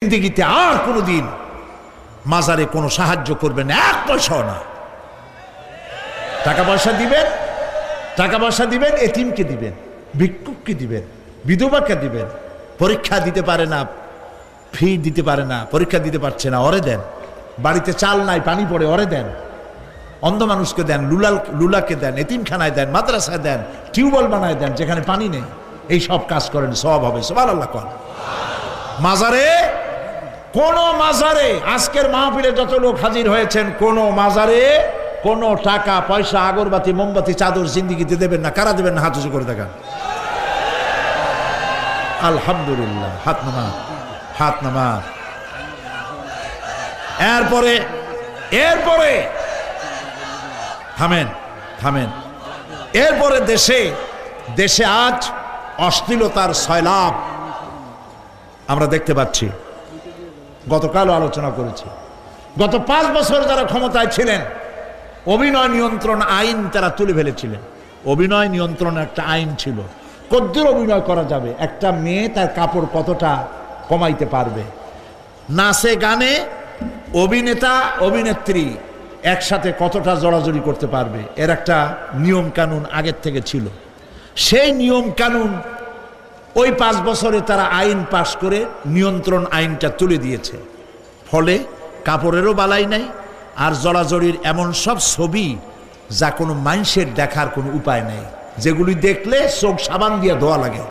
জিন্দেগিতে আর কোনোদিন মাজারে কোনো সাহায্য করবেন না, এক পয়সাও না। টাকা পয়সা দিবেন এতিমকে দিবেন, ভিক্ষুককে দিবেন, বিধবাকে দিবেন। পরীক্ষা দিতে পারে না, ফি দিতে পারে না, পরীক্ষা দিতে পারছে না, ওরে দেন। বাড়িতে চাল নাই, পানি পড়ে, ওরে দেন। অন্ধ মানুষকে দেন, লুলাকে দেন, এতিমখানায় দেন, মাদ্রাসায় দেন, টিউবওয়েল বানায় দেন যেখানে পানি নেই। এই সব কাজ করেন, সওয়াব হবে। সুবহানাল্লাহ। কোন মাজারে আজকের মাহফিলে যত লোক হাজির হয়েছেন, কোন মাজারে কোন টাকা পয়সা, আগরবাতি, মোমবাতি, চাদর জিন্দেগিতে দেবেন না। কারা দেবেন না? হাত উঁচু করে দেখান। আলহামদুলিল্লাহ। হাত নামা। এরপরে থামেন। এরপরে দেশে আজ অশ্লীলতার সয়লাব আমরা দেখতে পাচ্ছি। গতকালও আলোচনা করেছি। গত 5 বছর যারা ক্ষমতায় ছিলেন, অভিনয় নিয়ন্ত্রণ আইন তারা তুলে ফেলেছিলেন। অভিনয় নিয়ন্ত্রণ একটা আইন ছিল, কতদূর অভিনয় করা যাবে, একটা মেয়ে তার কাপড় কতটা কমাইতে পারবে, নাচে গানে অভিনেতা অভিনেত্রী একসাথে কতটা জড়াজড়ি করতে পারবে, এর একটা নিয়ম কানুন আগের থেকে ছিল। সেই নিয়ম কানুন ওই 5 বছরে তারা আইন পাশ করে নিয়ন্ত্রণ আইনটা তুলে দিয়েছে। ফলে কাপড়েরও বালাই নাই, আর জড়াজড়ির এমন সব ছবি যা কোনো মানুষের দেখার কোনো উপায় নেই, যেগুলি দেখলে চোখ সাবান দিয়ে ধোয়া লাগে।